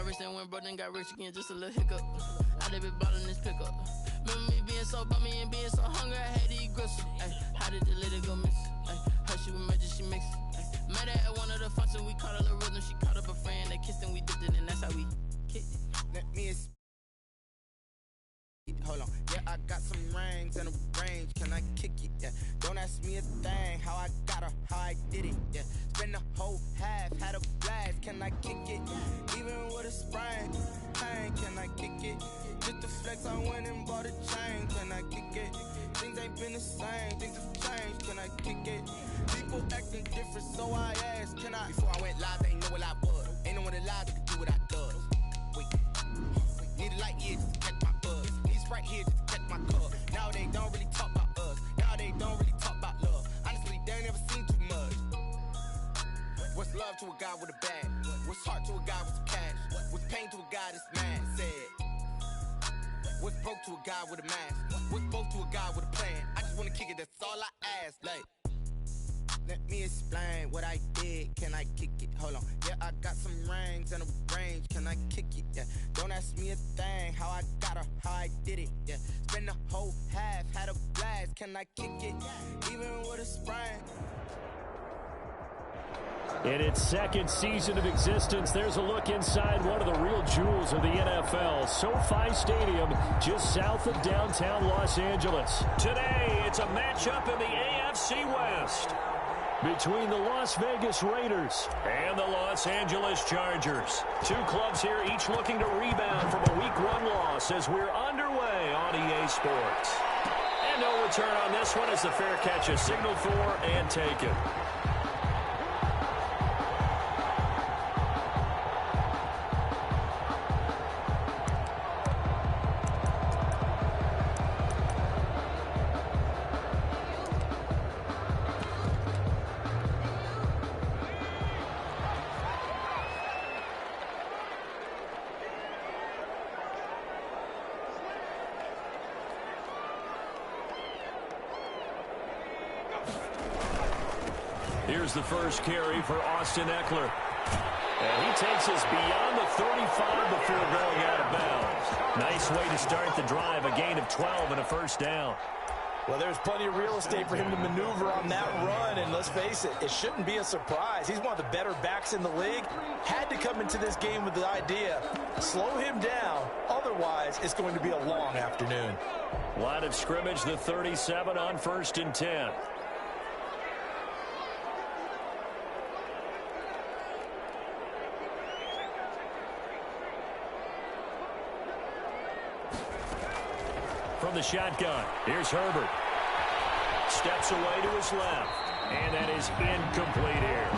got rich and went broke, then got rich again, just a little hiccup. I did be ballin' this pickup. Remember me being so bummy and being so hungry, I had to eat gristle. How did the lady go miss? Her she was magic, she mixed. Met her at one of the functions, we caught her the rhythm. She caught up a friend, they kissed and we dipped it, and that's how we kicked it. Let me hold on, yeah, I got some rings and a range. Can I kick it? Yeah, don't ask me a thing. How I got her, how I did it. Yeah, spend the whole half, had a blast. Can I kick it? Even with a sprain, pain. Can I kick it? Just the flex, I went and bought a chain. Can I kick it? Things ain't been the same, things have changed. Can I kick it? People acting different, so I asked, can I? Before I went live, they ain't know what I was. Ain't no one alive that could do what I does. Wait, need a light here just to catch my buzz. Right here just to catch my cup. Now they don't really talk about us. Now they don't really talk about love. Honestly, they ain't never seen too much. What's love to a guy with a bag? What's heart to a guy with some cash? What's pain to a guy that's mad? Said. What's broke to a guy with a mask? What's both to a guy with a plan? I just wanna kick it, that's all I ask. Like, let me explain what I did. Can I kick it? Hold on. Yeah, I got some rings and a range. Can I kick it? Yeah. Don't ask me a thing. How I got her, how I did it. Yeah. Spend the whole half, had a blast. Can I kick it? Even with a sprain. In its second season of existence, there's a look inside one of the real jewels of the NFL. SoFi Stadium, just south of downtown Los Angeles. Today, it's a matchup in the AFC West between the Las Vegas Raiders and the Los Angeles Chargers. Two clubs here, each looking to rebound from a Week 1 loss as we're underway on EA Sports. And no return on this one as the fair catch is signaled for and taken. Here's the first carry for Austin Eckler. And he takes us beyond the 35 before going out of bounds. Nice way to start the drive, a gain of 12 and a first down. Well, there's plenty of real estate for him to maneuver on that run, and let's face it, it shouldn't be a surprise. He's one of the better backs in the league. Had to come into this game with the idea, slow him down, otherwise it's going to be a long afternoon. Line of scrimmage, the 37 on 1st and 10. From the shotgun, here's Herbert. Steps away to his left, and that is incomplete here.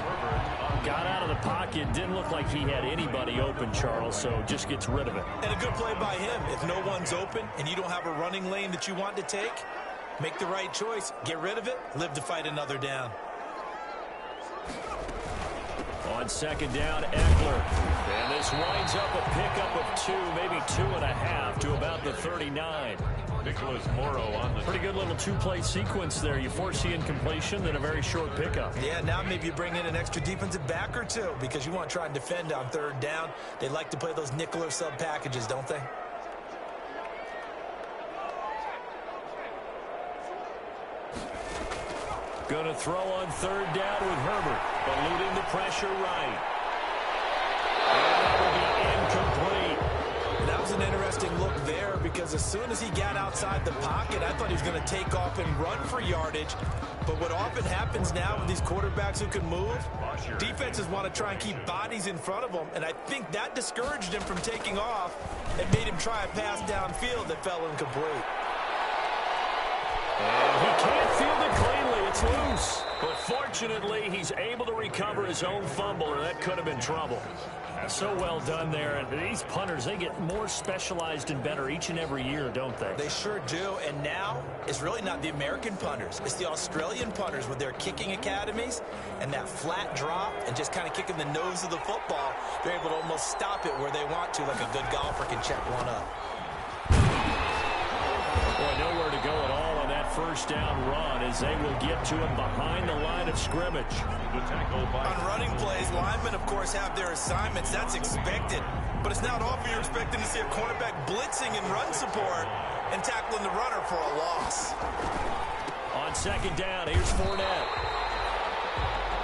Got out of the pocket, didn't look like he had anybody open, Charles, so just gets rid of it. And a good play by him. If no one's open and you don't have a running lane that you want to take, make the right choice. Get rid of it, live to fight another down. On second down, Eckler. And this winds up a pickup of 2, maybe 2.5 to about the 39. Nicholas Morrow on the... Pretty good little two-play sequence there. You force the incompletion, then a very short pickup. Yeah, now maybe you bring in an extra defensive back or two because you want to try and defend on third down. They like to play those nickel or sub packages, don't they? Going to throw on third down with Herbert, eluding the pressure right. And that will be incomplete. That was an interesting look there because as soon as he got outside the pocket, I thought he was going to take off and run for yardage. But what often happens now with these quarterbacks who can move, defenses want to try and keep bodies in front of them, and I think that discouraged him from taking off and made him try a pass downfield that fell incomplete. And he can't field it cleanly. It's loose. But fortunately, he's able to recover his own fumble, or that could have been trouble. So well done there. And these punters, they get more specialized and better each and every year, don't they? They sure do. And now, it's really not the American punters. It's the Australian punters with their kicking academies and that flat drop and just kind of kicking the nose of the football. They're able to almost stop it where they want to, like a good golfer can check one up. Boy, nowhere to go at all on that first down run as they will get to him behind the line of scrimmage. The tackle by... On running plays, linemen, of course, have their assignments. That's expected. But it's not often you're expecting to see a cornerback blitzing in run support and tackling the runner for a loss. On second down, here's Fournette.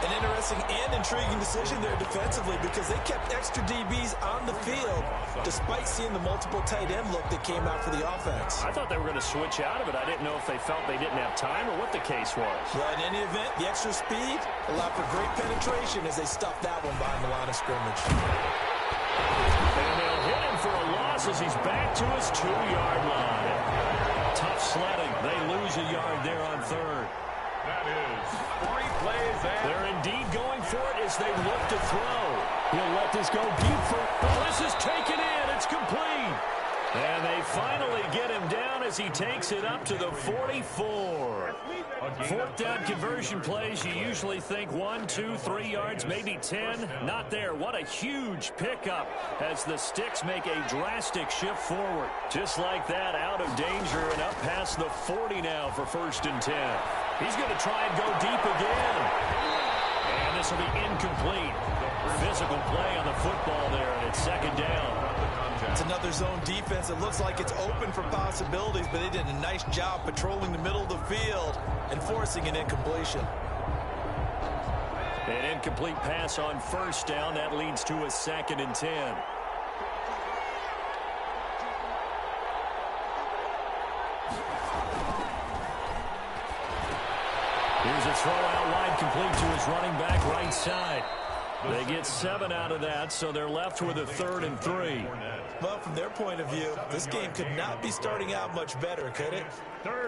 An interesting and intriguing decision there defensively because they kept extra DBs on the field despite seeing the multiple tight end look that came out for the offense. I thought they were going to switch out of it. I didn't know if they felt they didn't have time or what the case was. Well, in any event, the extra speed allowed for great penetration as they stuffed that one behind the line of scrimmage. And they'll hit him for a loss as he's back to his 2-yard line. Tough sledding. They lose a yard there on third. That is 3 plays. They're indeed going for it as they look to throw. He'll let this go deep for... Oh, this is taken in. It's complete. And they finally get him down as he takes it up to the 44. Fourth down conversion plays, you usually think 1, 2, 3 yards, maybe 10. Not there. What a huge pickup as the Sticks make a drastic shift forward. Just like that, out of danger and up past the 40 now for 1st and 10. He's going to try and go deep again. And this will be incomplete. Physical play on the football there, and it's 2nd down. It's another zone defense. It looks like it's open for possibilities, but they did a nice job patrolling the middle of the field and forcing an incompletion. An incomplete pass on 1st down. That leads to a 2nd and 10. Here's a throw out wide, complete to his running back right side. They get 7 out of that, so they're left with a 3rd and 3. Well, from their point of view, this game could not be starting out much better, could it?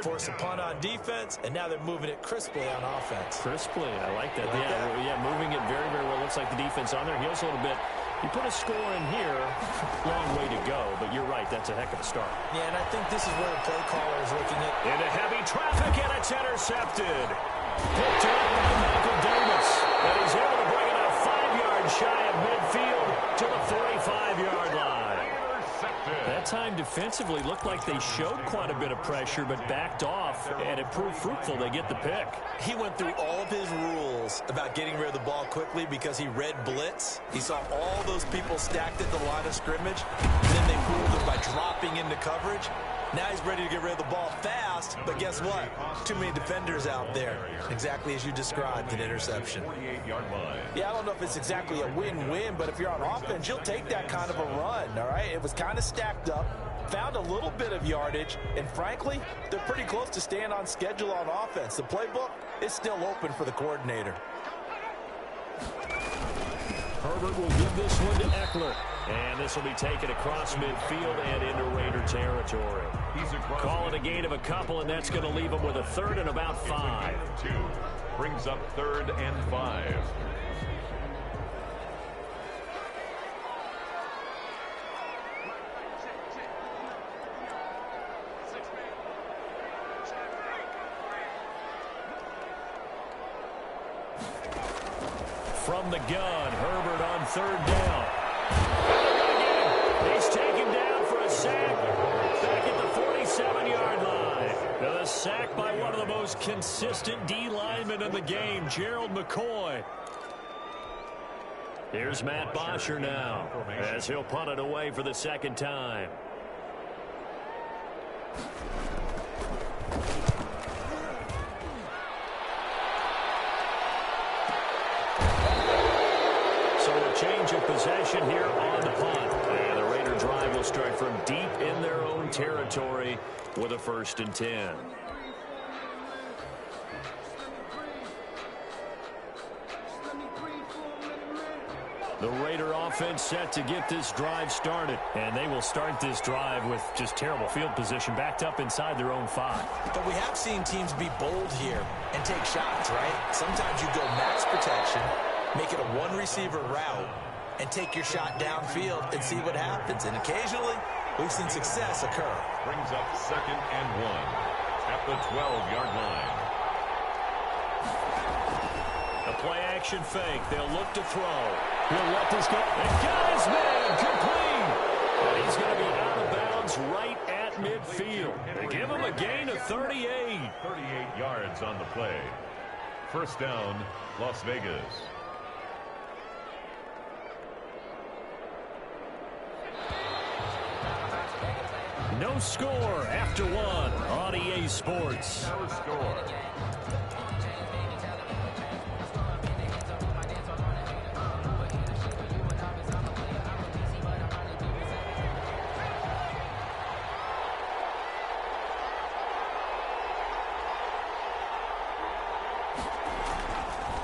Force a punt on defense, and now they're moving it crisply on offense. Crisply, I like that. Yeah, moving it very, very well. Looks like the defense on there heals a little bit. You put a score in here, long way to go, but you're right, that's a heck of a start. Yeah, and I think this is where the play caller is looking at. Into heavy traffic, and it's intercepted. Picked up by Michael Davis, and he's able to bring it up 5 yards shy of midfield to the 45-yard line. That time defensively looked like they showed quite a bit of pressure but backed off, and it proved fruitful. They get the pick. He went through all of his rules about getting rid of the ball quickly because he read blitz. He saw all those people stacked at the line of scrimmage, and then they fooled him by dropping into coverage. Now he's ready to get rid of the ball fast, but guess what? Too many defenders out there. Exactly as you described, an interception. 48-yard line. Yeah, I don't know if it's exactly a win-win, but if you're on offense, you'll take that kind of a run, all right? It was kind of stacked up, found a little bit of yardage, and frankly, they're pretty close to staying on schedule on offense. The playbook is still open for the coordinator. Herbert will give this one to Eckler. And this will be taken across midfield and into Raider territory. Call it a gain of a couple, and that's going to leave them with a 3rd and about 5. 2 brings up 3rd and 5. From the gun, Herbert on 3rd down. He's taken down for a sack back at the 47-yard line. Now the sack by one of the most consistent D linemen in the game, Gerald McCoy. Here's Matt Bosher now as he'll punt it away for the 2nd time. Change of possession here on the punt. And the Raider drive will start from deep in their own territory with a 1st and 10. The Raider offense set to get this drive started. And they will start this drive with just terrible field position backed up inside their own 5. But we have seen teams be bold here and take shots, right? Sometimes you go max protection, make it a one-receiver route, and take your shot downfield and see what happens. And occasionally, we've seen success occur. Brings up 2nd and 1 at the 12-yard line. A play-action fake. They'll look to throw. He'll let this go. And got his man complete. And he's going to be out of bounds right at midfield. They give him a gain of 38. 38 yards on the play. 1st down, Las Vegas. No score after one on EA Sports. No score.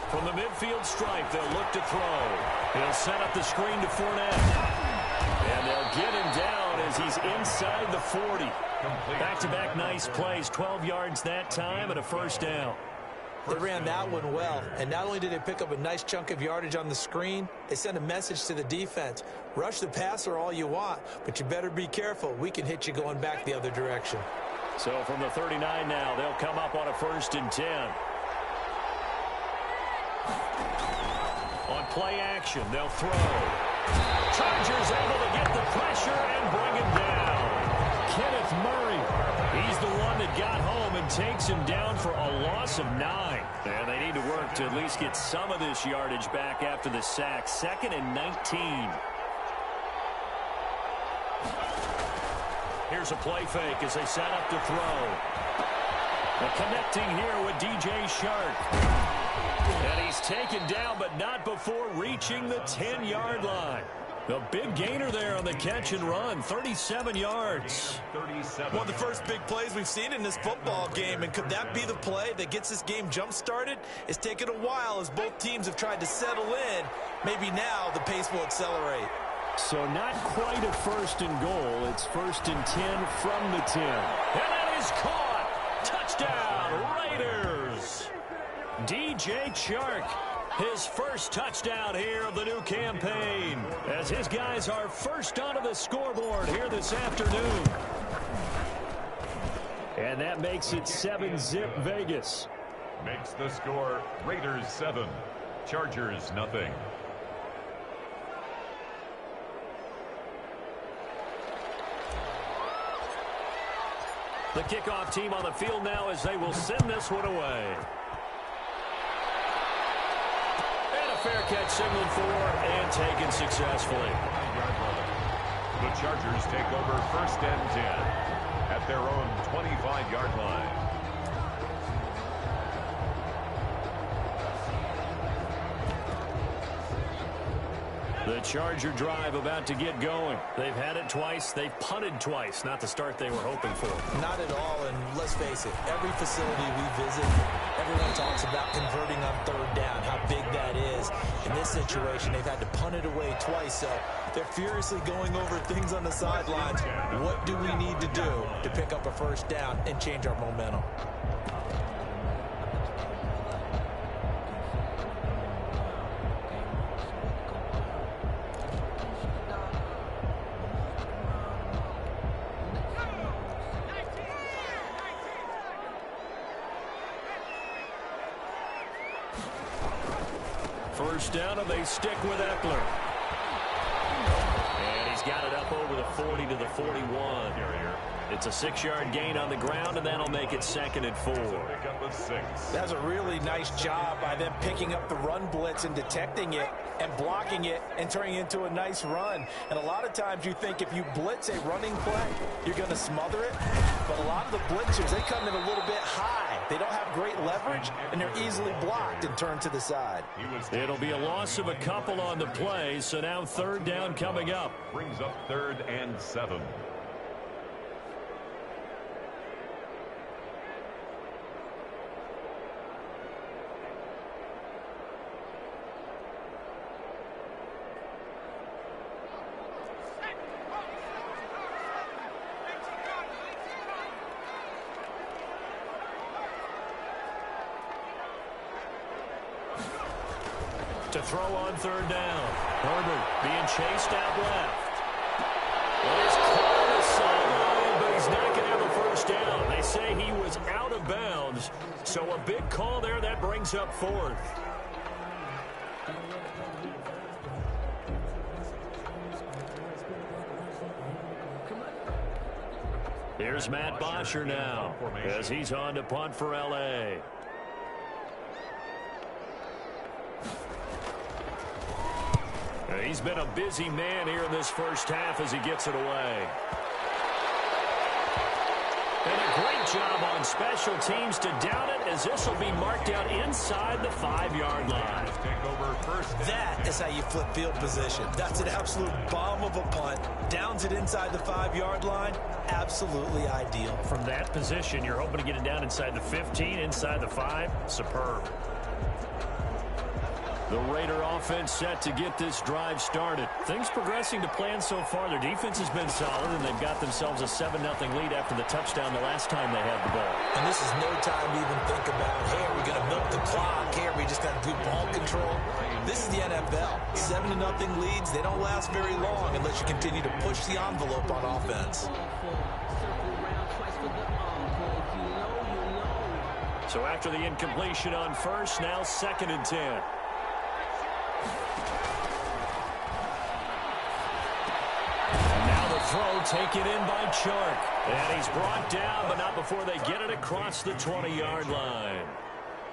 From the midfield stripe, they'll look to throw. He'll set up the screen to Fournette. And they'll get him down as he's inside the 40. Back-to-back nice plays, 12 yards that time and a first down. They ran that one well, and not only did they pick up a nice chunk of yardage on the screen, they sent a message to the defense. Rush the passer all you want, but you better be careful. We can hit you going back the other direction. So from the 39 now, they'll come up on a 1st and 10. On play action, they'll throw. Chargers able to get the pressure and bring him down. Kenneth Murray, he's the one that got home and takes him down for a loss of 9. And they need to work to at least get some of this yardage back after the sack. 2nd and 19. Here's a play fake as they set up to throw. The connecting here with DJ Shark. And he's taken down, but not before reaching the 10-yard line. The big gainer there on the catch and run, 37 yards. 37. One of the first big plays we've seen in this football game, and could that be the play that gets this game jump-started? It's taken a while as both teams have tried to settle in. Maybe now the pace will accelerate. So not quite a 1st and goal. It's 1st and 10 from the 10. And that is caught. Touchdown, Raiders. DJ Chark, his first touchdown here of the new campaign, as his guys are first onto the scoreboard here this afternoon. And that makes it 7-zip Vegas. Makes the score Raiders 7, Chargers nothing. The kickoff team on the field now as they will send this one away. Fair catch signaled for and taken successfully. The Chargers take over 1st and 10 at their own 25-yard line. The Charger drive about to get going. They've had it twice. They've punted twice. Not the start they were hoping for. Not at all, and let's face it, every facility we visit, everyone talks about converting on 3rd down, how big that is. In this situation, they've had to punt it away twice, so they're furiously going over things on the sidelines. What do we need to do to pick up a 1st down and change our momentum? First down, and they stick with Eckler. And he's got it up over the 40 to the 41. It's a 6-yard gain on the ground, and that'll make it 2nd and 4. That's a really nice job by them picking up the run blitz and detecting it and blocking it and turning it into a nice run. And a lot of times you think if you blitz a running play, you're going to smother it. But a lot of the blitzers, they come in a little bit high. They don't have great leverage, and they're easily blocked and turned to the side. It'll be a loss of a couple on the play, so now 3rd down coming up. Brings up 3rd and 7. To throw on 3rd down. Herbert being chased out left. Well, he's caught on the sideline, but he's not going to have a 1st down. They say he was out of bounds. So a big call there that brings up 4th. Here's Matt Bosher now as he's on to punt for L.A. He's been a busy man here in this 1st half as he gets it away. And a great job on special teams to down it, as this will be marked out inside the 5-yard line. Take over first. That is how you flip field position. That's an absolute bomb of a punt. Downs it inside the 5-yard line. Absolutely ideal. From that position, you're hoping to get it down inside the 15, inside the 5. Superb. The Raider offense set to get this drive started. Things progressing to plan so far. Their defense has been solid, and they've got themselves a 7-0 lead after the touchdown the last time they had the ball. And this is no time to even think about, hey, are we going to milk the clock? Hey, are we just going to do ball control? This is the NFL. 7-0 leads, they don't last very long unless you continue to push the envelope on offense. So after the incompletion on first, now 2nd and 10. Throw taken in by Chark. And he's brought down, but not before they get it across the 20-yard line.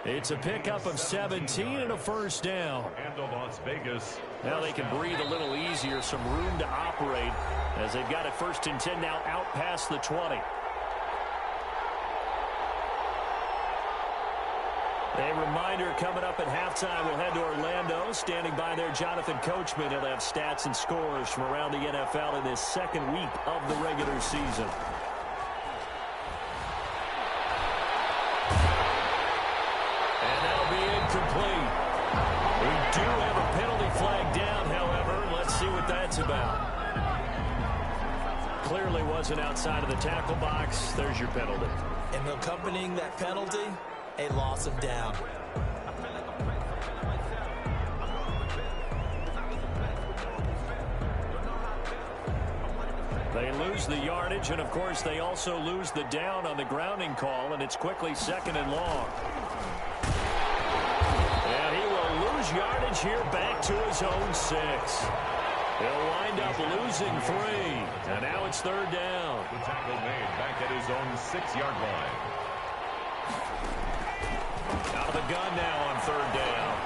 It's a pickup of 17 and a first down. Handle Las Vegas. Now they can breathe a little easier, some room to operate, as they've got it 1st and 10 now out past the 20. A reminder coming up at halftime, we'll head to Orlando. Standing by there, Jonathan Coachman. He'll have stats and scores from around the NFL in this 2nd week of the regular season. And that'll be incomplete. We do have a penalty flag down, however. Let's see what that's about. Clearly wasn't outside of the tackle box. There's your penalty. And accompanying that penalty, a loss of down. They lose the yardage, and of course they also lose the down on the grounding call, and it's quickly 2nd and long. And he will lose yardage here back to his own 6. He'll wind up losing 3, and now it's 3rd down. The tackle made back at his own 6-yard line. Out of the gun now on 3rd down.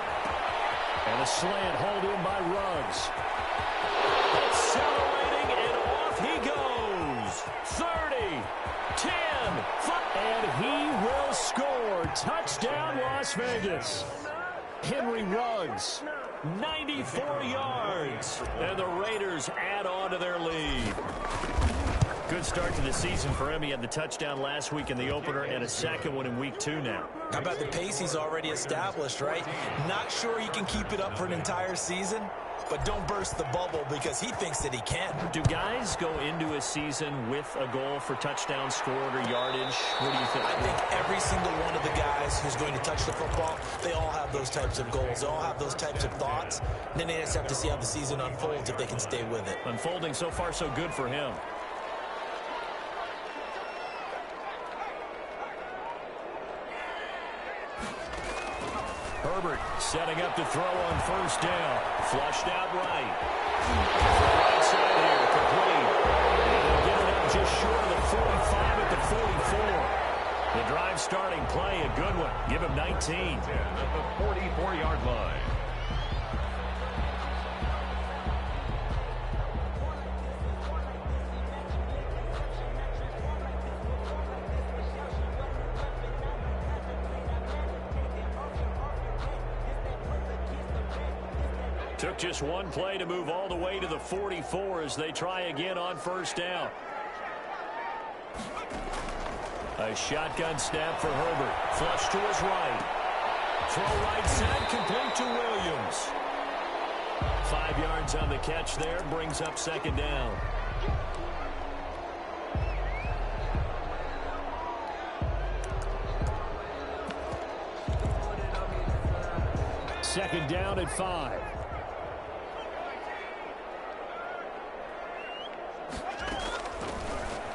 And a slant hauled in by Ruggs. Accelerating, and off he goes. 30, 10, 5, and he will score. Touchdown, Las Vegas. Henry Ruggs, 94 yards. And the Raiders add on to their lead. Good start to the season for him. He had the touchdown last week in the opener and a 2nd one in week 2 now. How about the pace he's already established, right? Not sure he can keep it up for an entire season, but don't burst the bubble because he thinks that he can. Do guys go into a season with a goal for touchdowns scored or yardage? What do you think? I think every single one of the guys who's going to touch the football, they all have those types of goals. They all have those types of thoughts. And then they just have to see how the season unfolds if they can stay with it. Unfolding so far so good for him. Herbert setting up to throw on 1st down. Flushed out right. Right side here, complete. And they'll get it up just short of the 45 at the 44. The drive starting play, a good one. Give him 19. 10 at the 44-yard line. Took just one play to move all the way to the 44 as they try again on 1st down. A shotgun snap for Herbert. Flush to his right. Throw right side, complete to Williams. 5 yards on the catch there, brings up 2nd down. Second down at 5.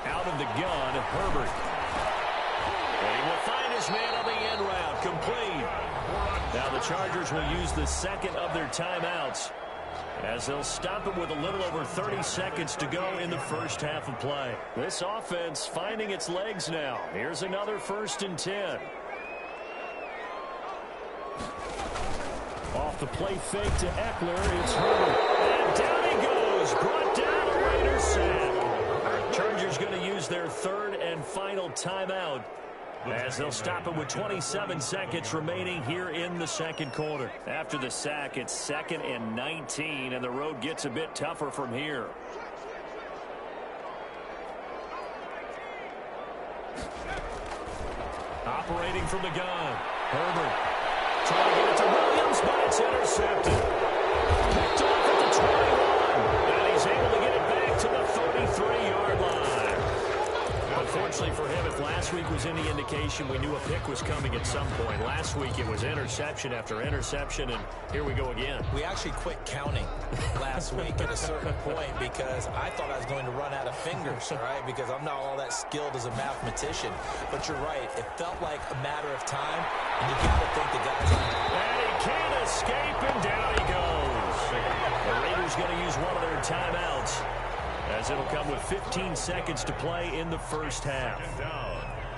Out of the gun, Herbert. And he will find his man on the end route, complete. Now the Chargers will use the 2nd of their timeouts as they'll stop it with a little over 30 seconds to go in the first half of play. This offense finding its legs now. Here's another 1st and 10. Off the play fake to Eckler, it's Herbert. And down he goes, brought down a Raiders sack. Chargers going to use their 3rd and final timeout, as they'll stop it with 27 seconds remaining here in the second quarter. After the sack, it's 2nd and 19, and the road gets a bit tougher from here. Operating from the gun, Herbert trying to get it to Williams, but it's intercepted. Picked off at the 21, and he's able to get it back to the 33-yard line. Unfortunately for him, if last week was any indication, we knew a pick was coming at some point. Last week it was interception after interception, and here we go again. We actually quit counting last week at a certain point because I thought I was going to run out of fingers, all right, because I'm not all that skilled as a mathematician. But you're right. It felt like a matter of time, and you got to think the guys on it. And he can't escape, and down he goes. The Raiders going to use one of their timeouts, as it'll come with 15 seconds to play in the first half.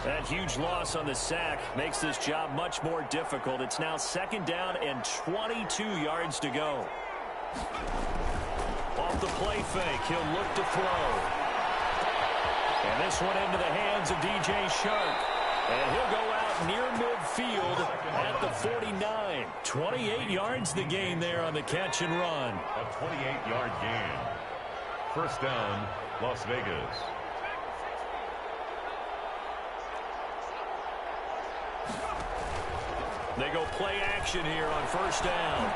That huge loss on the sack makes this job much more difficult. It's now 2nd down and 22 yards to go. Off the play fake, he'll look to throw. And this one into the hands of DJ Shark. And he'll go out near midfield at the 49. 28 yards the gain there on the catch and run. A 28-yard gain. First down, Las Vegas. They go play action here on first down.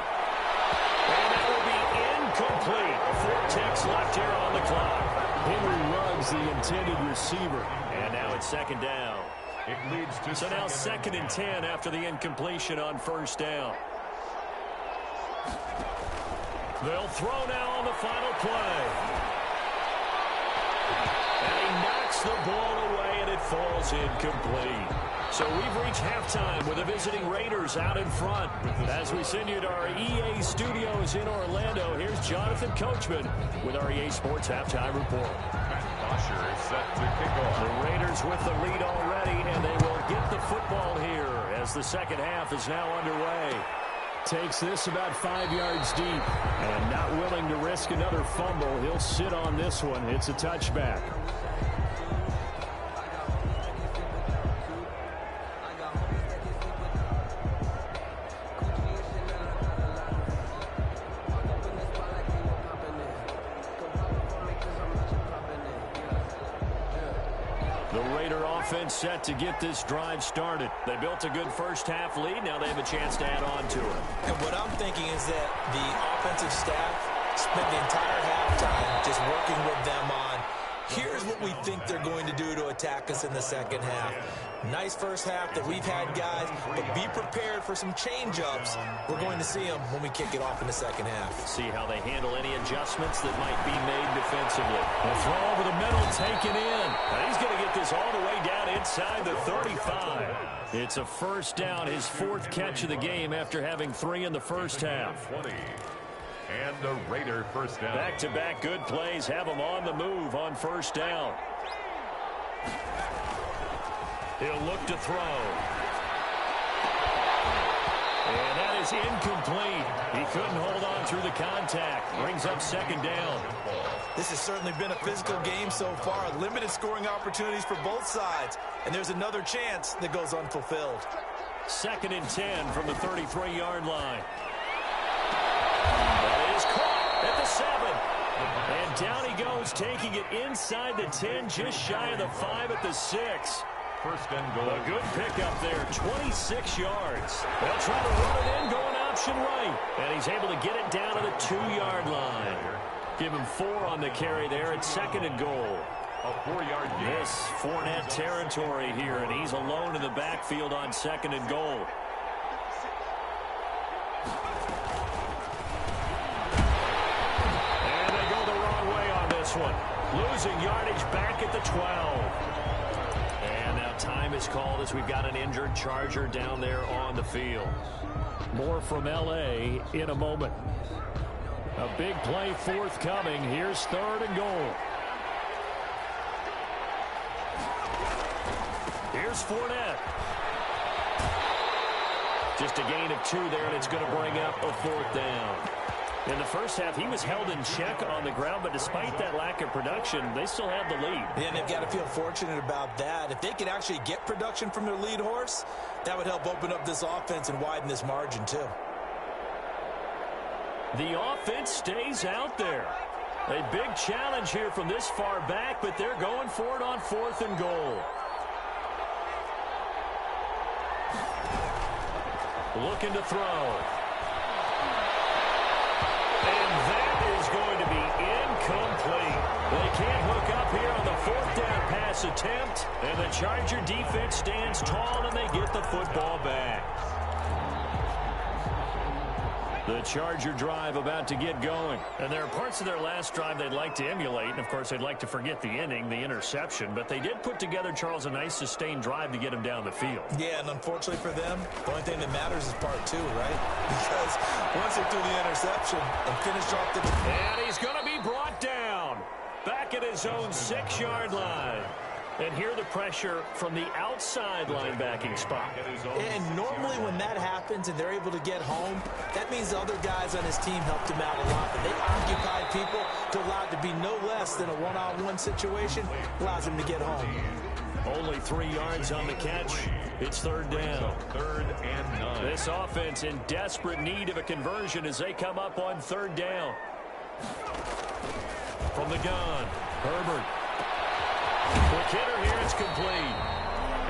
And that will be incomplete. 4 ticks left here on the clock. Henry Ruggs, the intended receiver. And now it's 2nd down. It leads to so now 2nd and 10 after the incompletion on first down. They'll throw now on the final play. And he knocks the ball away, and it falls incomplete. So we've reached halftime with the visiting Raiders out in front. As we send you to our EA studios in Orlando, here's Jonathan Coachman with our EA Sports Halftime Report. Usher is set to kick off. The Raiders with the lead already, and they will get the football here as the second half is now underway. Takes this about 5 yards deep, and not willing to risk another fumble. He'll sit on this one. It's a touchback. Offense set to get this drive started. They built a good first half lead. Now they have a chance to add on to it. And what I'm thinking is that the offensive staff spent the entire halftime just working with them on, here's what we think they're going to do to attack us in the second half. Nice first half that we've had, guys, but be prepared for some change-ups. We're going to see them when we kick it off in the second half. See how they handle any adjustments that might be made defensively. The throw over the middle, taken in. And he's going to get this all the way down inside the 35. It's a first down, his 4th catch of the game after having 3 in the first half. 20. And the Raider first down. Back-to-back good plays have them on the move on first down. He'll look to throw. And that is incomplete. He couldn't hold on through the contact. Brings up 2nd down. This has certainly been a physical game so far. Limited scoring opportunities for both sides. And there's another chance that goes unfulfilled. 2nd and 10 from the 33-yard line. That is caught at the 7. And down he goes, taking it inside the 10, just shy of the 5 at the 6. First and goal. A good pickup there, 26 yards. They'll try to run it in, going option right. And he's able to get it down to the 2-yard line. Give him 4 on the carry there at 2nd and goal. A 4-yard gain. This Fournette territory here, and he's alone in the backfield on 2nd and goal. And they go the wrong way on this one. Losing yardage back at the 12. And now time is called as we've got an injured Charger down there on the field. More from L.A. in a moment. A big play forthcoming. Here's 3rd and goal. Here's Fournette. Just a gain of 2 there, and it's going to bring up a 4th down. In the first half, he was held in check on the ground, but despite that lack of production, they still have the lead. Yeah, and they've got to feel fortunate about that. If they could actually get production from their lead horse, that would help open up this offense and widen this margin too. The offense stays out there. A big challenge here from this far back, but they're going for it on 4th and goal. Looking to throw. And that is going to be incomplete. They can't hook up here on the 4th down pass attempt, and the Charger defense stands tall, and they get the football back. The Charger drive about to get going. And there are parts of their last drive they'd like to emulate. And, of course, they'd like to forget the inning, the interception. But they did put together, Charles, a nice sustained drive to get him down the field. Yeah, and unfortunately for them, the only thing that matters is part 2, right? Because once they threw the interception and finished off the... And he's going to be brought down. Back at his own 6-yard line. And here the pressure from the outside linebacking spot. And normally when that happens and they're able to get home, that means the other guys on his team helped him out a lot. But they occupied people to allow it to be no less than a one-on-one situation, allows him to get home. Only 3 yards on the catch. It's 3rd down. 3rd and 9. This offense in desperate need of a conversion as they come up on 3rd down. From the gun, Herbert. Quick hitter here, it's complete.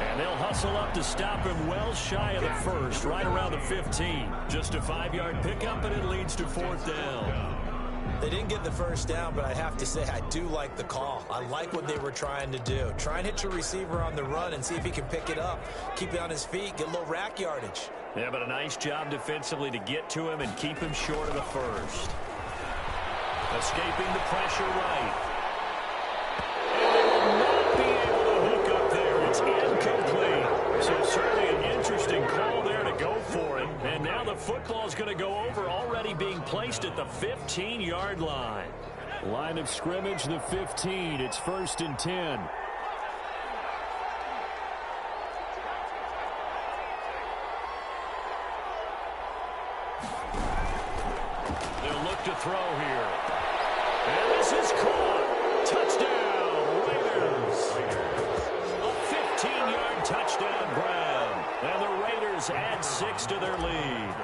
And they'll hustle up to stop him well shy of the first, right around the 15. Just a 5-yard pickup, and it leads to 4th down. They didn't get the first down, but I have to say I do like the call. I like what they were trying to do. Try and hit your receiver on the run and see if he can pick it up. Keep it on his feet, get a little rack yardage. Yeah, but a nice job defensively to get to him and keep him short of the first. Escaping the pressure right. So certainly an interesting call there to go for it. And now the football is going to go over, already being placed at the 15-yard line. Line of scrimmage, the 15. It's 1st and 10. They'll look to throw here. And this is caught. Touchdown, Raiders. A 15-yard touchdown grab. And the Raiders add 6 to their lead.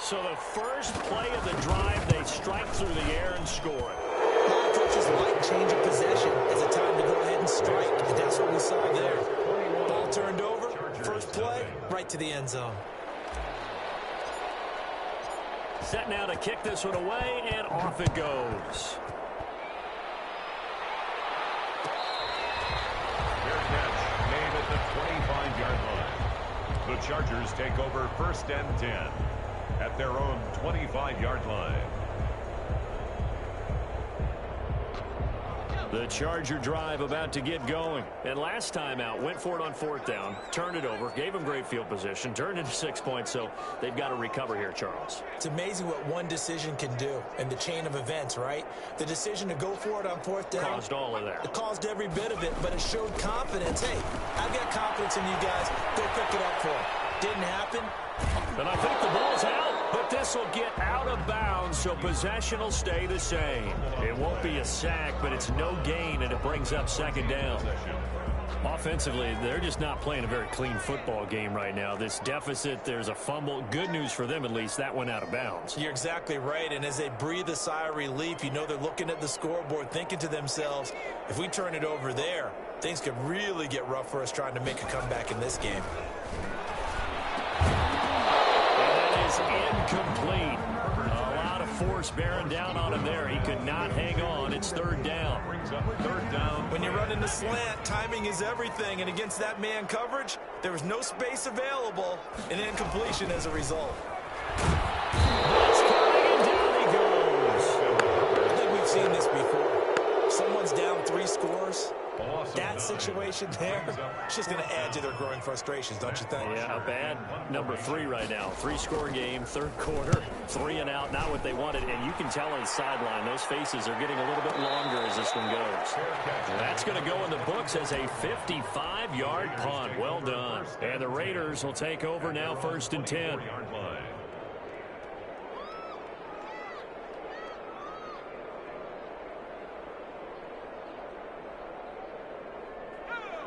So the first play of the drive, they strike through the air and score it. A lot of coaches like change of possession as a time to go ahead and strike. And that's what we saw there. Ball turned over. First play, right to the end zone. Set now to kick this one away, and off it goes. Fair catch made at the 25-yard line. The Chargers take over 1st and 10 at their own 25-yard line. The Charger drive about to get going. And last time out, went for it on 4th down, turned it over, gave them great field position, turned into 6 points, so they've got to recover here, Charles. It's amazing what one decision can do in the chain of events, right? The decision to go for it on 4th down. Caused all of that. It caused every bit of it, but it showed confidence. Hey, I've got confidence in you guys. Go pick it up for them. Didn't happen. And I think the ball's out, but this will get out of bounds, so possession will stay the same. It won't be a sack, but it's no gain, and it brings up 2nd down. Offensively, they're just not playing a very clean football game right now. This deficit, there's a fumble. Good news for them, at least. That went out of bounds. You're exactly right, and as they breathe a sigh of relief, you know they're looking at the scoreboard, thinking to themselves, if we turn it over there, things could really get rough for us trying to make a comeback in this game. Incomplete. A lot of force bearing down on him there. He could not hang on. It's 3rd down. Brings up 3rd down. When you run into slant, timing is everything. And against that man coverage, there was no space available. An incompletion as a result. That's coming, and down he goes. I think we've seen this before. Someone's down 3 scores. Awesome. That situation there, it's just going to add to their growing frustrations, don't you think? Yeah, a bad number 3 right now. 3-score game, 3rd quarter, 3 and out, not what they wanted. And you can tell on the sideline, those faces are getting a little bit longer as this one goes. That's going to go in the books as a 55-yard punt. Well done. And the Raiders will take over now, 1st and 10.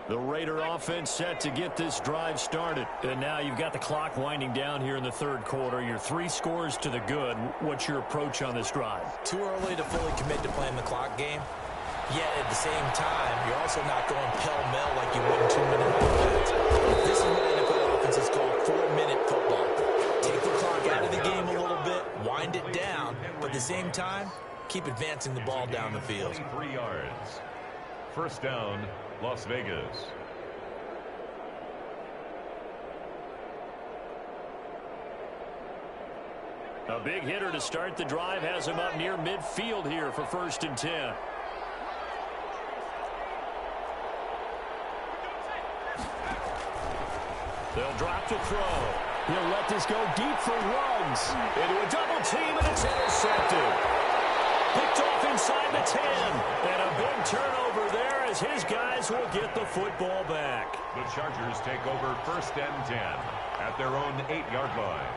The Raider offense set to get this drive started. And now you've got the clock winding down here in the third quarter. You're 3 scores to the good. What's your approach on this drive? Too early to fully commit to playing the clock game. Yet at the same time, you're also not going pell-mell like you would in 2-minute offense. This is what NFL offenses call 4-minute football. Take the clock out of the game a little bit, wind it down, but at the same time, keep advancing the ball down the field. 23 yards. First down, Las Vegas. A big hitter to start the drive has him up near midfield here for 1st and 10. They'll drop to throw. He'll let this go deep for Ruggs. Into a double team, and it's intercepted. Picked off inside the 10. And a big turnover there as his guys will get the football back. The Chargers take over 1st and 10 at their own 8-yard line.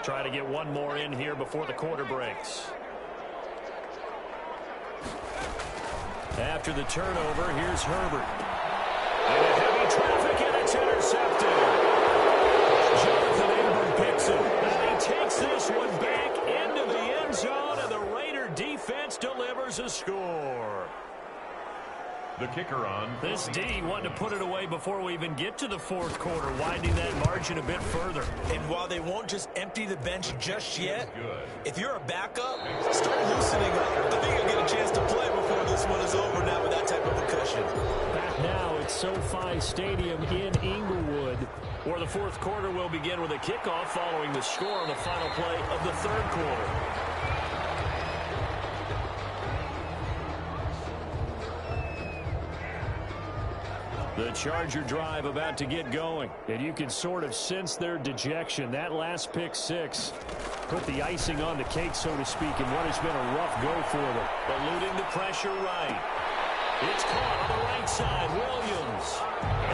Try to get one more in here before the quarter breaks. After the turnover, here's Herbert. Into heavy traffic, and it's intercepted. Jonathan Abram picks it. And he takes this one back into the end zone, and the Raider defense delivers a score. The kicker on. This D wanted to put it away before we even get to the fourth quarter, widening that margin a bit further. And while they won't just empty the bench just yet, if you're a backup, start loosening up. I think you'll get a chance to play before this one is over now with that type of a cushion. Back now at SoFi Stadium in Inglewood, where the fourth quarter will begin with a kickoff following the score on the final play of the third quarter. The Charger drive about to get going, and you can sort of sense their dejection. That last pick six put the icing on the cake, so to speak, in what has been a rough go for them. Eluding the pressure right. It's caught on the right side. Williams.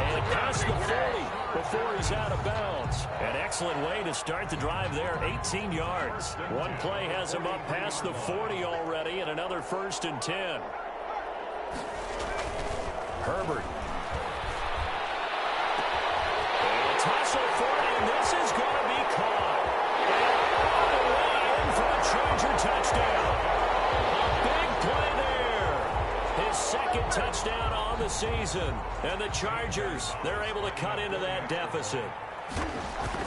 And past the 40 before he's out of bounds. An excellent way to start the drive there, 18 yards. One play has him up past the 40 already, and another 1st and 10. Herbert. Tussle for it, and this is going to be caught. And all the way in for a Charger touchdown. A big play there. His 2nd touchdown on the season. And the Chargers, they're able to cut into that deficit.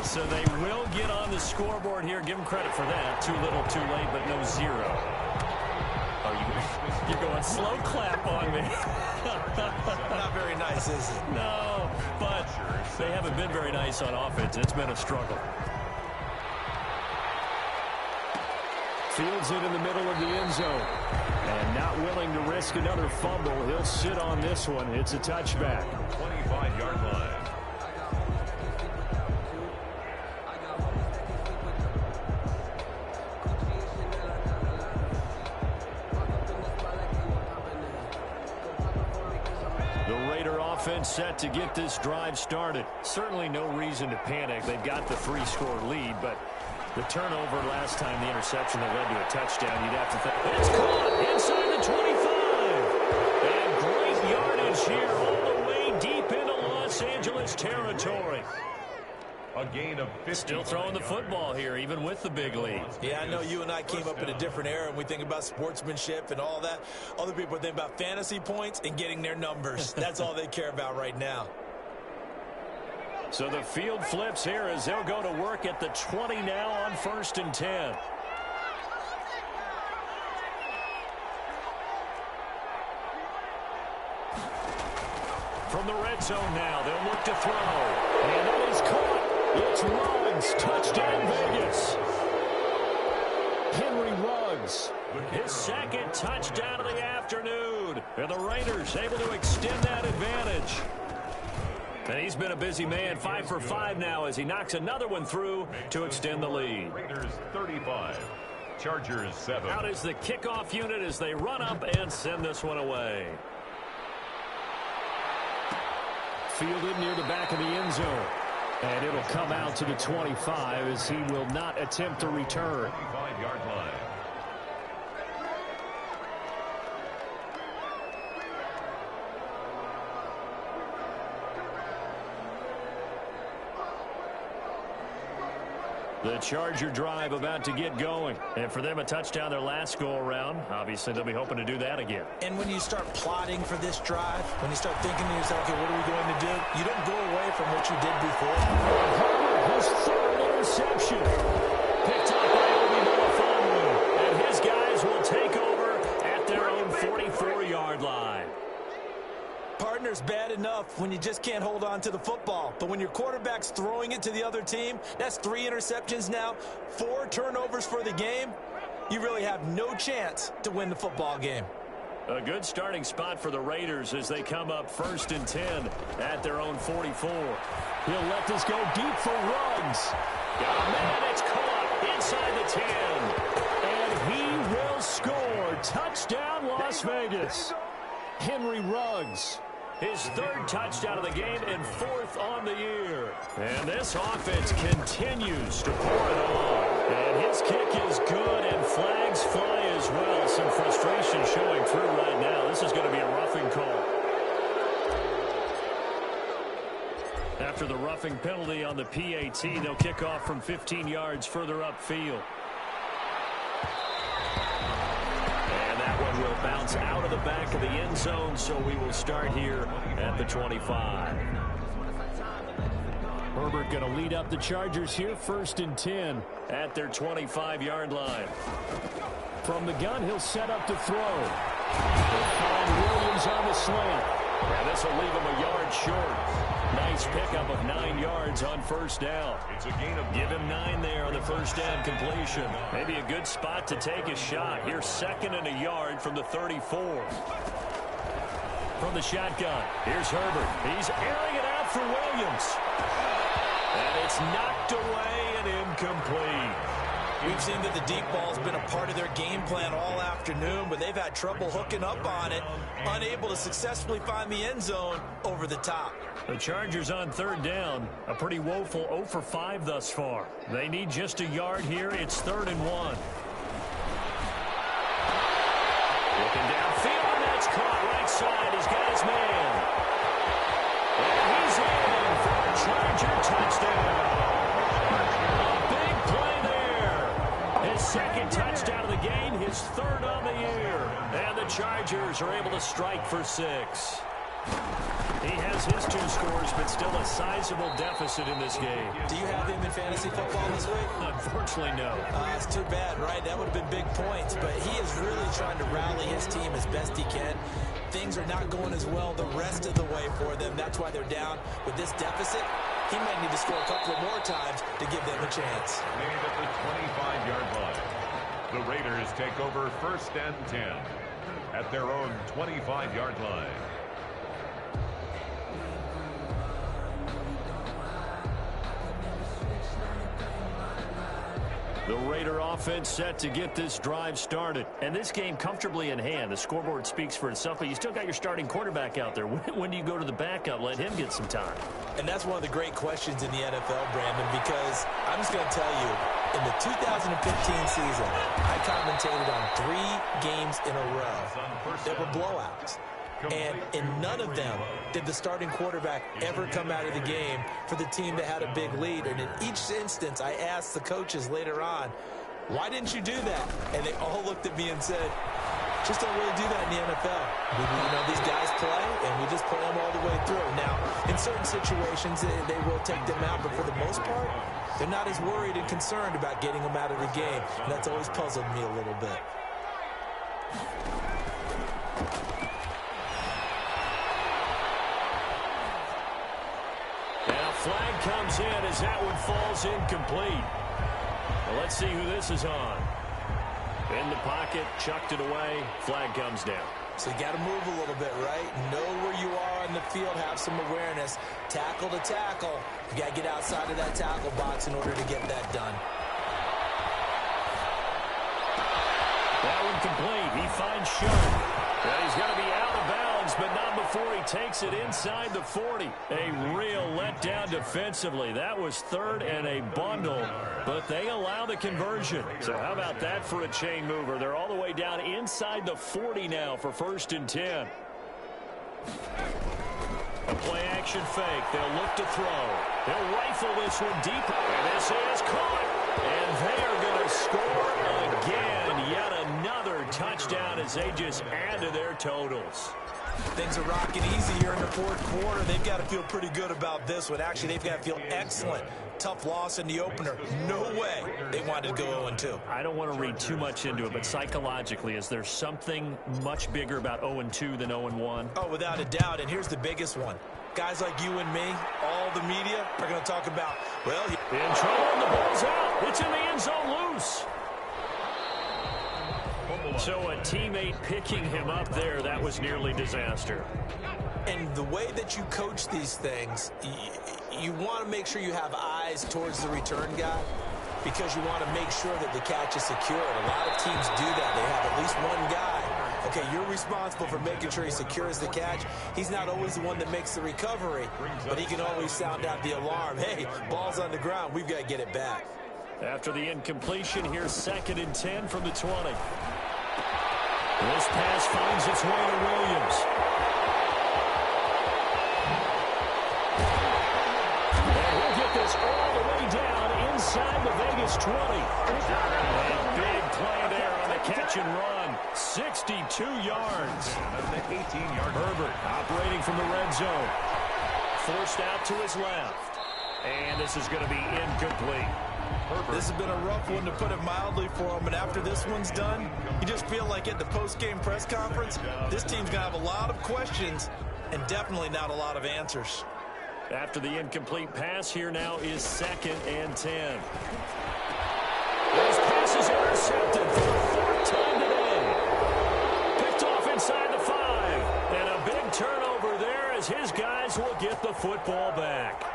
So they will get on the scoreboard here. Give them credit for that. Too little, too late, but no zero. Oh, you're going slow clap on me. Not very nice, is it? No, but they haven't been very nice on offense. It's been a struggle. Fields it in the middle of the end zone. And not willing to risk another fumble. He'll sit on this one. It's a touchback. 25-yard line. Offense set to get this drive started. Certainly no reason to panic. They've got the 3-score lead, but the turnover last time, the interception that led to a touchdown, you'd have to think. It's caught inside the 25. And great yardage here all the way deep into Los Angeles territory. A gain of 50. Still throwing the football here, even with the big lead. Yeah, I know you and I came up in a different era, and we think about sportsmanship and all that. Other people think about fantasy points and getting their numbers. That's all they care about right now. So the field flips here as they'll go to work at the 20 now on 1st and 10. From the red zone now, they'll look to throw. And that is caught. It's Ruggs. Touchdown, Vegas. Henry Ruggs. His 2nd touchdown of the afternoon. And the Raiders able to extend that advantage. And he's been a busy man, 5 for 5 now as he knocks another one through to extend the lead. Raiders 35, Chargers 7. Out is the kickoff unit as they run up and send this one away. fielded near the back of the end zone. And it'll come out to the 25 as he will not attempt a return. 25-yard line. The Charger drive about to get going. And for them, a touchdown their last go-around. Obviously, they'll be hoping to do that again. And when you start plotting for this drive, when you start thinking to yourself, okay, what are we going to do? You don't go away from what you did before. His third interception. Picked up by Obi Melifonwu. And his guys will take over at their own 44-yard line. Partner's bad enough when you just can't hold on to the football. But when your quarterback's throwing it to the other team, that's 3 interceptions now, 4 turnovers for the game. You really have no chance to win the football game. A good starting spot for the Raiders as they come up 1st and 10 at their own 44. He'll let this go deep for Ruggs. Oh, man, it's caught inside the 10. And he will score. Touchdown, Las Vegas. Henry Ruggs. His 3rd touchdown of the game and 4th on the year. And this offense continues to pour it on. And his kick is good, and flags fly as well. Some frustration showing through right now. This is going to be a roughing call. After the roughing penalty on the PAT, they'll kick off from 15 yards further upfield. Will bounce out of the back of the end zone, so we will start here at the 25. Herbert going to lead up the Chargers here, 1st and 10 at their 25-yard line. From the gun, he'll set up to throw. He'll find Williams on the slant. And this will leave him a yard short. Nice pickup of 9 yards on 1st down. It's a gain of Give him 9 there on the 1st down completion. Maybe a good spot to take a shot. Here's 2nd and a yard from the 34. From the shotgun, here's Herbert. He's airing it out for Williams. And it's knocked away and incomplete. We've seen that the deep ball's been a part of their game plan all afternoon, but they've had trouble hooking up on it, unable to successfully find the end zone over the top. The Chargers on 3rd down, a pretty woeful 0 for 5 thus far. They need just a yard here. It's 3rd and 1. Looking downfield, and that's caught right side. He's got his man. And he's in for a Charger touchdown. Big play there. His 2nd touchdown of the game, his 3rd on the year. And the Chargers are able to strike for 6. He has his 2 scores, but still a sizable deficit in this game. Do you have him in fantasy football this week? Unfortunately, no. It's too bad, right? That would have been big points, but he is really trying to rally his team as best he can. Things are not going as well the rest of the way for them. That's why they're down with this deficit. He might need to score a couple of more times to give them a chance. made at the 25-yard line. The Raiders take over 1st and 10 at their own 25-yard line. The Raider offense set to get this drive started. And this game comfortably in hand. The scoreboard speaks for itself, but you still got your starting quarterback out there. When do you go to the backup? Let him get some time. And that's one of the great questions in the NFL, Brandon, because I'm just going to tell you, in the 2015 season, I commentated on 3 games in a row that were blowouts. And in none of them did the starting quarterback ever come out of the game for the team that had a big lead. And in each instance, I asked the coaches later on, why didn't you do that? And they all looked at me and said, just don't really do that in the NFL. These guys play, and we just play them all the way through. Now, in certain situations, they will take them out, but for the most part, they're not as worried and concerned about getting them out of the game. And that's always puzzled me a little bit. Flag comes in as that one falls incomplete. Well, let's see who this is on. In the pocket, chucked it away. Flag comes down. So you got to move a little bit, right? Know where you are on the field, have some awareness. Tackle to tackle. You got to get outside of that tackle box in order to get that done. That one complete. He finds Sherman. And he's going to be out of bounds downs, but not before he takes it inside the 40. A real letdown defensively. That was third and a bundle, but they allow the conversion. So how about that for a chain mover? They're all the way down inside the 40 now for 1st and 10. A play-action fake. They'll look to throw. They'll rifle this one deep. And this is caught. And they are going to score again. Yet another touchdown as they just add to their totals. Things are rocking easy here in the 4th quarter. They've got to feel pretty good about this one. Actually, they've got to feel excellent. Tough loss in the opener. No way they wanted to go 0-2. I don't want to read too much into it, but psychologically, is there something much bigger about 0-2 than 0-1? Oh, without a doubt. And here's the biggest one. Guys like you and me, all the media, are going to talk about, well, in trouble, and the ball's out. It's in the end zone loose. So a teammate picking him up there, that was nearly disaster. And the way that you coach these things, you want to make sure you have eyes towards the return guy because you want to make sure that the catch is secure. And a lot of teams do that. They have at least one guy. Okay, you're responsible for making sure he secures the catch. He's not always the one that makes the recovery, but he can always sound out the alarm. Hey, ball's on the ground. We've got to get it back. After the incompletion, here's 2nd and 10 from the 20. This pass finds its way to Williams. And he'll get this all the way down inside the Vegas 20. A big play there on the catch and run. 62 yards. Herbert operating from the red zone. Forced out to his left. And this is going to be incomplete. This has been a rough one, to put it mildly, for him. And after this one's done, you just feel like at the post-game press conference, this team's going to have a lot of questions and definitely not a lot of answers. After the incomplete pass, here now is 2nd and 10. This pass is intercepted for the 4th time today. Picked off inside the 5. And a big turnover there as his guys will get the football back.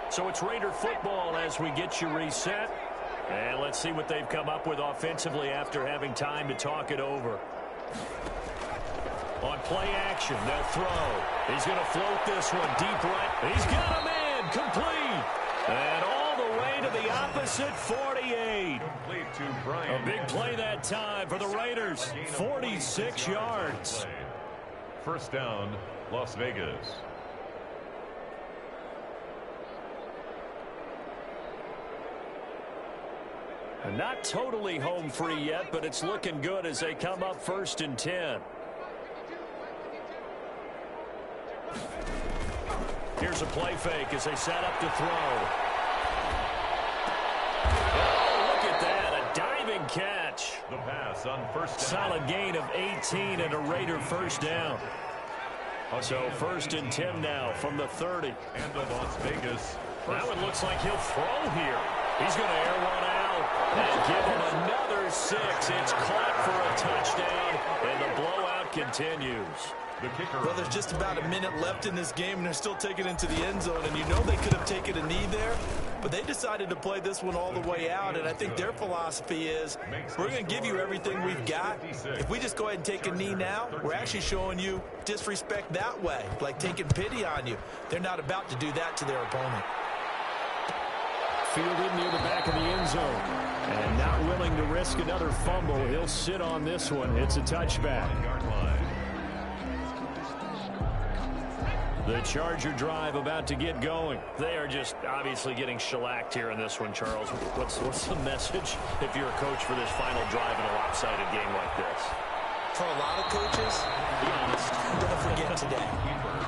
So it's Raider football as we get you reset. And let's see what they've come up with offensively after having time to talk it over. On play action, they'll throw. He's going to float this one deep right. He's got a man complete. And all the way to the opposite 48. A big play that time for the Raiders. 46 yards. 1st down, Las Vegas. Not totally home free yet, but it's looking good as they come up 1st and 10. Here's a play fake as they set up to throw. Oh, look at that, a diving catch. The pass on 1st down. Solid gain of 18 and a Raider 1st down. So 1st and 10 now from the 30. And the Las Vegas. Now it looks like he'll throw here. He's going to air one out and give him another 6. It's caught for a touchdown, and the blowout continues. The kicker. Well, there's just about a minute left in this game, and they're still taking it into the end zone. And you know they could have taken a knee there, but they decided to play this one all the way out. And I think their philosophy is, we're going to give you everything we've got. If we just go ahead and take a knee now, we're actually showing you disrespect that way, like taking pity on you. They're not about to do that to their opponent. Fielded near the back of the end zone. And not willing to risk another fumble. He'll sit on this one. It's a touchback. The Charger drive about to get going. They are just obviously getting shellacked here in this one, Charles. What's the message if you're a coach for this final drive in a lopsided game like this? For a lot of coaches, be honest, don't forget today.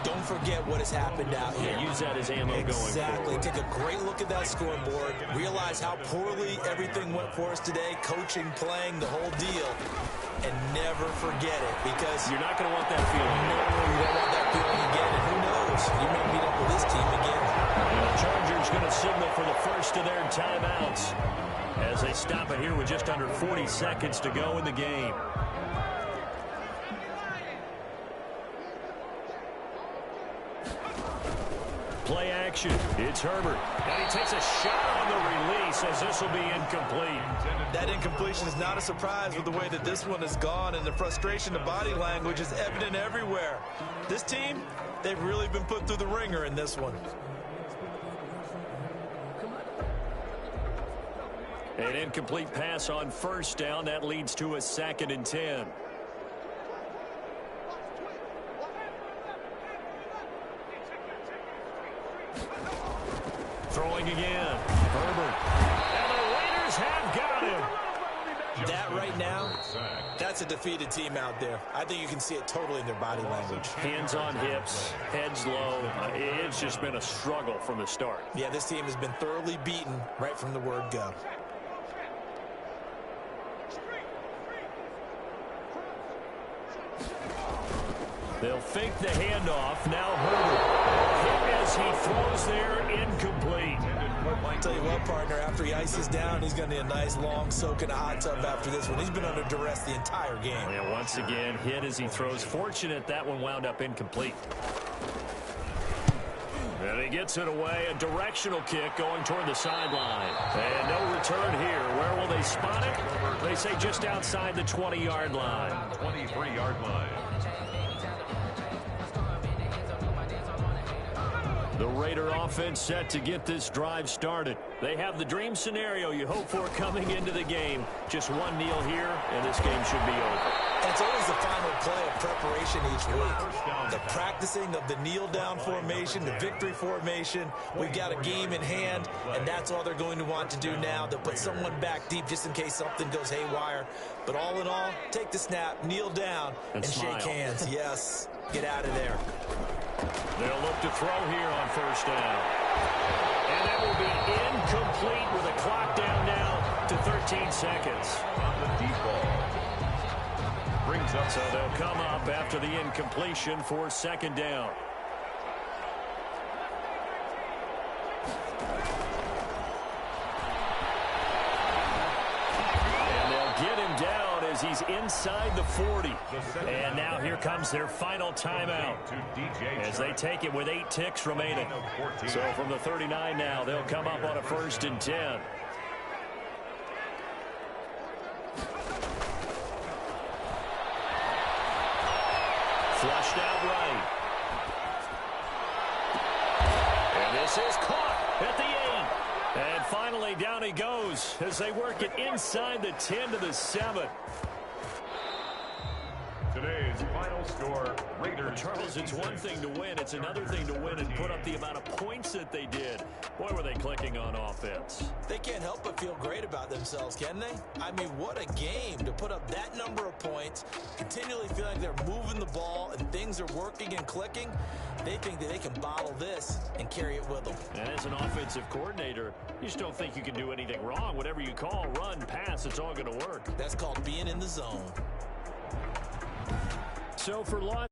Don't forget what has happened out here. Yeah, use that as ammo going forward. Exactly. Take a great look at that scoreboard. Realize how poorly everything went for us today. Coaching, playing, the whole deal. And never forget it, because you're not going to want that feeling. No, you don't want that feeling again. And who knows? You may meet up with this team again. And the Chargers going to signal for the first of their timeouts as they stop it here with just under 40 seconds to go in the game. Play action. It's Herbert. And he takes a shot on the release as this will be incomplete. That incompletion is not a surprise with the way that this one has gone, and the frustration, the body language is evident everywhere. This team, they've really been put through the ringer in this one. An incomplete pass on first down. That leads to a 2nd and 10. Throwing again. Herbert. And the Raiders have got him. That right now, that's a defeated team out there. I think you can see it totally in their body language. Hands on hips, heads low. It's just been a struggle from the start. Yeah, this team has been thoroughly beaten right from the word go. They'll fake the handoff. Now Herbert. Hit as he throws there, incomplete. I'll tell you what, partner, after he ices down, he's going to need a nice long soak in a hot tub after this one. He's been under duress the entire game. Yeah, once again, hit as he throws. Fortunate that one wound up incomplete. And he gets it away. A directional kick going toward the sideline. And no return here. Where will they spot it? They say just outside the 20-yard line. 23-yard line. The Raider offense set to get this drive started. They have the dream scenario you hope for coming into the game. Just one kneel here, and this game should be over. And it's always the final play of preparation each week. The practicing of the kneel-down formation, the victory formation. We've got a game in hand, and that's all they're going to want to do now. They'll put someone back deep just in case something goes haywire. But all in all, take the snap, kneel down, and shake hands. Yes, get out of there. They'll look to throw here on first down. And that will be incomplete with a clock down now to 13 seconds. On the deep ball. Brings up. So they'll come up after the incompletion for 2nd down. And they'll get him down as he's inside the 40. And now here comes their final timeout as they take it with 8 ticks remaining. So from the 39 now, they'll come up on a 1st and 10. Flushed out right. And this is caught at the 8. And finally down he goes as they work it inside the 10 to the 7. Today's final score, Raiders. Charles, it's one thing to win. It's another thing to win and put up the amount of points that they did. Boy, were they clicking on offense. They can't help but feel great about themselves, can they? I mean, what a game to put up that number of points, continually feeling they're moving the ball and things are working and clicking. They think that they can bottle this and carry it with them. And as an offensive coordinator, you just don't think you can do anything wrong. Whatever you call, run, pass, it's all going to work. That's called being in the zone. So for Los